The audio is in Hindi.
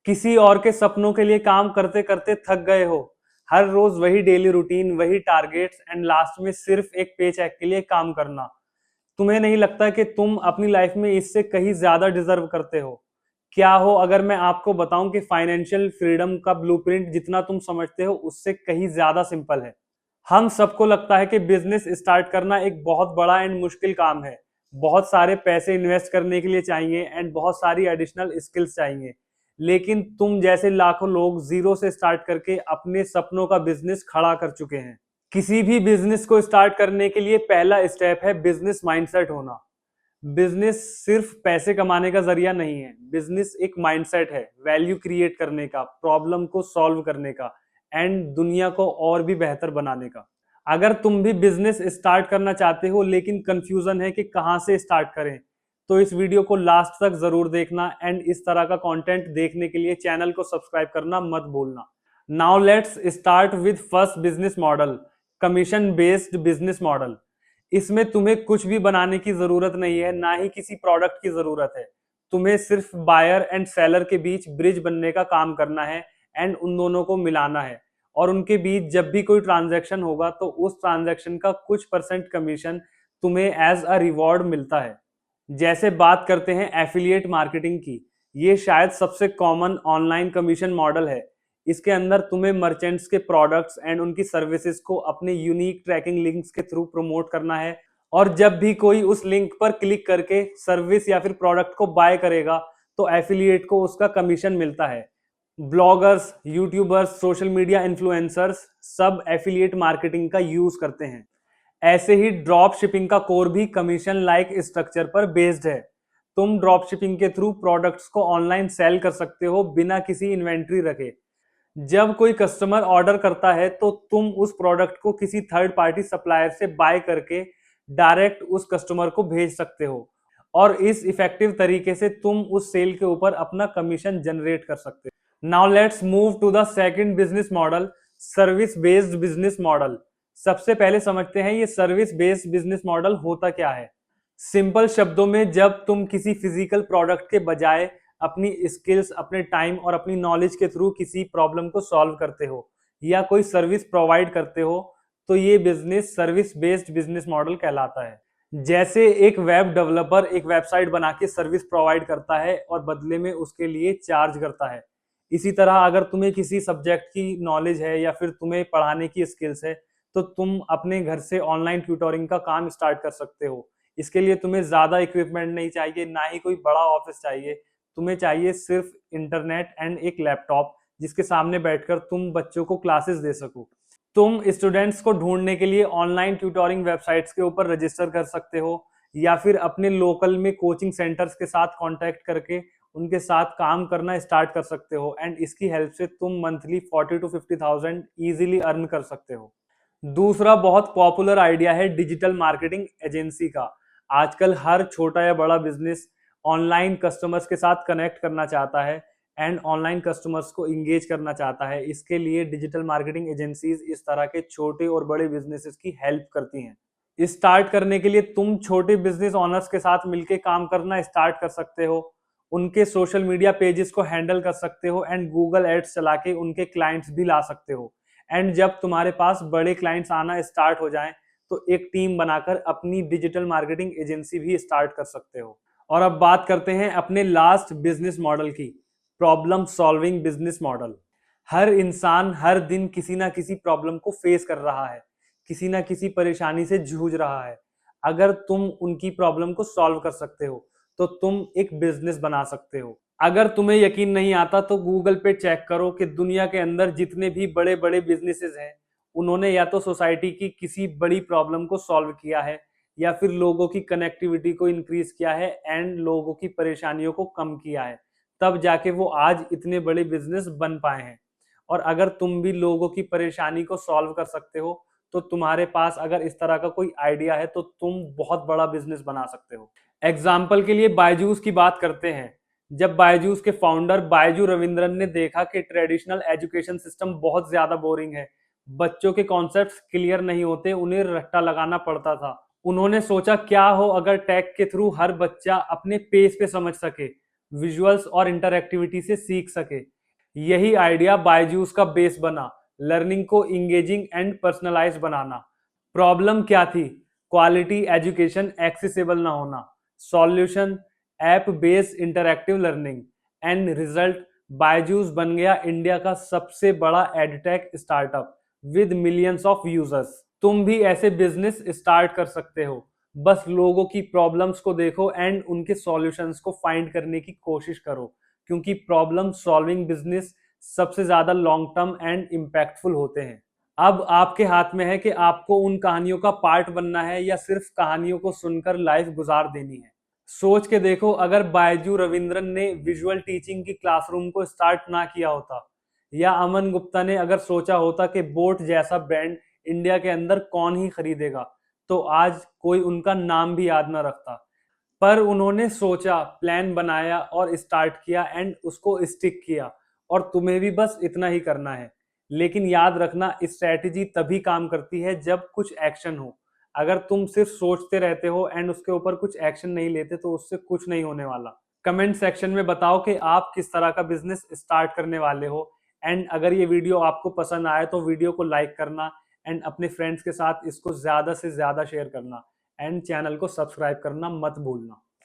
किसी और के सपनों के लिए काम करते करते थक गए हो। हर रोज वही डेली रूटीन, वही टारगेट्स एंड लास्ट में सिर्फ एक पे चेक के लिए काम करना। तुम्हें नहीं लगता कि तुम अपनी लाइफ में इससे कहीं ज्यादा डिजर्व करते हो? क्या हो अगर मैं आपको बताऊं कि फाइनेंशियल फ्रीडम का ब्लूप्रिंट जितना तुम समझते हो उससे कहीं ज्यादा सिंपल है। हम सबको लगता है कि बिजनेस स्टार्ट करना एक बहुत बड़ा एंड मुश्किल काम है। बहुत सारे पैसे इन्वेस्ट करने के लिए चाहिए एंड बहुत सारी एडिशनल स्किल्स चाहिए। लेकिन तुम जैसे लाखों लोग जीरो से स्टार्ट करके अपने सपनों का बिजनेस खड़ा कर चुके हैं। किसी भी बिजनेस को स्टार्ट करने के लिए पहला स्टेप है बिजनेस माइंडसेट होना। बिजनेस सिर्फ पैसे कमाने का जरिया नहीं है। बिजनेस एक माइंडसेट है, वैल्यू क्रिएट करने का, प्रॉब्लम को सॉल्व करने का एंड दुनिया को और भी बेहतर बनाने का। अगर तुम भी बिजनेस स्टार्ट करना चाहते हो लेकिन कंफ्यूजन है कि कहां से स्टार्ट करें, तो इस वीडियो को लास्ट तक जरूर देखना एंड इस तरह का कंटेंट देखने के लिए चैनल को सब्सक्राइब करना मत भूलना। Now let's start with first business model, commission based business model. इसमें तुम्हें कुछ भी बनाने की जरूरत नहीं है, ना ही किसी प्रोडक्ट की जरूरत है। तुम्हें सिर्फ बायर एंड सेलर के बीच ब्रिज बनने का काम करना है एंड उन दोनों को मिलाना है। और उनके बीच जब भी कोई ट्रांजैक्शन होगा तो उस ट्रांजैक्शन का कुछ परसेंट कमीशन तुम्हें एज अ रिवॉर्ड मिलता है। जैसे बात करते हैं एफिलिएट मार्केटिंग की, ये शायद सबसे कॉमन ऑनलाइन कमीशन मॉडल है। इसके अंदर तुम्हें मर्चेंट्स के प्रोडक्ट्स एंड उनकी सर्विसेज को अपने यूनिक ट्रैकिंग लिंक्स के थ्रू प्रमोट करना है। और जब भी कोई उस लिंक पर क्लिक करके सर्विस या फिर प्रोडक्ट को बाय करेगा तो एफिलिएट को उसका कमीशन मिलता है। Bloggers, YouTubers, social media influencers सब एफिलिएट मार्केटिंग का यूज करते हैं। ऐसे ही ड्रॉप शिपिंग का कोर भी कमीशन लाइक स्ट्रक्चर पर बेस्ड है। तुम ड्रॉप शिपिंग के थ्रू प्रोडक्ट्स को ऑनलाइन सेल कर सकते हो बिना किसी इन्वेंट्री रखे। जब कोई कस्टमर ऑर्डर करता है तो तुम उस प्रोडक्ट को किसी थर्ड पार्टी सप्लायर से बाय करके डायरेक्ट उस कस्टमर को भेज सकते हो। और इस इफेक्टिव तरीके से तुम उस सेल के ऊपर अपना कमीशन जनरेट कर सकते हो। Now let's move to the second business model, service based business model. सबसे पहले समझते हैं ये सर्विस बेस्ड बिजनेस मॉडल होता क्या है। सिंपल शब्दों में, जब तुम किसी फिजिकल प्रोडक्ट के बजाय अपनी स्किल्स, अपने टाइम और अपनी नॉलेज के थ्रू किसी प्रॉब्लम को सॉल्व करते हो या कोई सर्विस प्रोवाइड करते हो, तो ये business service based business model कहलाता है। जैसे एक वेब डेवलपर एक वेबसाइट बना के सर्विस प्रोवाइड करता है और बदले में उसके लिए चार्ज करता है। इसी तरह अगर तुम्हें किसी सब्जेक्ट की नॉलेज है या फिर तुम्हें पढ़ाने की स्किल्स है तो तुम अपने घर से ऑनलाइन ट्यूटोरिंग का काम स्टार्ट कर सकते हो। इसके लिए तुम्हें ज्यादा इक्विपमेंट नहीं चाहिए, ना ही कोई बड़ा ऑफिस चाहिए। तुम्हें चाहिए सिर्फ इंटरनेट एंड एक लैपटॉप जिसके सामने बैठकर तुम बच्चों को क्लासेस दे सको। तुम स्टूडेंट्स को ढूंढने के लिए ऑनलाइन ट्यूटोरिंग वेबसाइट्स के ऊपर रजिस्टर कर सकते हो या फिर अपने लोकल में कोचिंग सेंटर्स के साथ कांटेक्ट करके उनके साथ काम करना स्टार्ट कर सकते हो एंड इसकी हेल्प से तुम मंथली 40 to 50,000 इजीली अर्न कर सकते हो। दूसरा बहुत पॉपुलर आइडिया है डिजिटल मार्केटिंग एजेंसी का। आजकल हर छोटा या बड़ा बिजनेस ऑनलाइन कस्टमर्स के साथ कनेक्ट करना चाहता है एंड ऑनलाइन कस्टमर्स को इंगेज करना चाहता है। इसके लिए डिजिटल मार्केटिंग एजेंसीज इस तरह के छोटे और बड़े बिजनेसेस की हेल्प करती हैं। स्टार्ट करने के लिए तुम छोटे बिजनेस ओनर्स के साथ मिलकर काम करना स्टार्ट कर सकते हो, उनके सोशल मीडिया पेजेस को हैंडल कर सकते हो एंड गूगल एड्स चला के उनके क्लाइंट्स भी ला सकते हो। एंड जब तुम्हारे पास बड़े क्लाइंट्स आना स्टार्ट हो जाएं तो एक टीम बनाकर अपनी डिजिटल मार्केटिंग एजेंसी भी स्टार्ट कर सकते हो। और अब बात करते हैं अपने लास्ट बिजनेस मॉडल की, प्रॉब्लम सॉल्विंग बिजनेस मॉडल। हर इंसान हर दिन किसी ना किसी प्रॉब्लम को फेस कर रहा है, किसी ना किसी परेशानी से जूझ रहा है। अगर तुम उनकी प्रॉब्लम को सॉल्व कर सकते हो तो तुम एक बिजनेस बना सकते हो। अगर तुम्हें यकीन नहीं आता तो गूगल पे चेक करो कि दुनिया के अंदर जितने भी बड़े बड़े बिजनेसेस हैं उन्होंने या तो सोसाइटी की किसी बड़ी प्रॉब्लम को सॉल्व किया है या फिर लोगों की कनेक्टिविटी को इंक्रीज किया है एंड लोगों की परेशानियों को कम किया है, तब जाके वो आज इतने बड़े बिजनेस बन पाए हैं। और अगर तुम भी लोगों की परेशानी को सॉल्व कर सकते हो तो तुम्हारे पास अगर इस तरह का कोई आइडिया है तो तुम बहुत बड़ा बिजनेस बना सकते हो। एग्जाम्पल के लिए बायजूस की बात करते हैं। जब बायजूस के फाउंडर बायजू रविंद्रन ने देखा कि ट्रेडिशनल एजुकेशन सिस्टम बहुत ज्यादा बोरिंग है, बच्चों के कॉन्सेप्ट्स क्लियर नहीं होते, उन्हें रट्टा लगाना पड़ता था, उन्होंने सोचा क्या हो अगर टेक के थ्रू हर बच्चा अपने पेस पे समझ सके, विजुअल्स और इंटरएक्टिविटी से सीख सके। यही आइडिया बायजूस का बेस बना, लर्निंग को इंगेजिंग एंड पर्सनलाइज बनाना। प्रॉब्लम क्या थी? क्वालिटी एजुकेशन एक्सेसिबल ना होना। Solution, app based interactive learning. End result, Byju's बन गया इंडिया का सबसे बड़ा edtech startup with millions of users. तुम भी ऐसे बिजनेस स्टार्ट कर सकते हो। बस लोगों की प्रॉब्लम्स को देखो एंड उनके सॉल्यूशंस को फाइंड करने की कोशिश करो, क्योंकि प्रॉब्लम सॉल्विंग बिजनेस सबसे ज्यादा लॉन्ग टर्म एंड इम्पैक्टफुल होते हैं। अब आपके हाथ में है कि आपको उन कहानियों का पार्ट बनना है या सिर्फ कहानियों को सुनकर लाइफ गुजार देनी है। सोच के देखो, अगर बायजू रविंद्रन ने विजुअल टीचिंग की क्लासरूम को स्टार्ट ना किया होता, या अमन गुप्ता ने अगर सोचा होता कि बोट जैसा ब्रांड इंडिया के अंदर कौन ही खरीदेगा, तो आज कोई उनका नाम भी याद ना रखता। पर उन्होंने सोचा, प्लान बनाया और स्टार्ट किया एंड उसको स्टिक किया। और तुम्हें भी बस इतना ही करना है। लेकिन याद रखना, स्ट्रैटेजी तभी काम करती है जब कुछ एक्शन हो। अगर तुम सिर्फ सोचते रहते हो एंड उसके ऊपर कुछ एक्शन नहीं लेते, तो उससे कुछ नहीं होने वाला। कमेंट सेक्शन में बताओ कि आप किस तरह का बिजनेस स्टार्ट करने वाले हो। एंड अगर ये वीडियो आपको पसंद आए तो वीडियो को लाइक करना एंड अपने फ्रेंड्स के साथ इसको ज्यादा से ज्यादा शेयर करना एंड चैनल को सब्सक्राइब करना मत भूलना।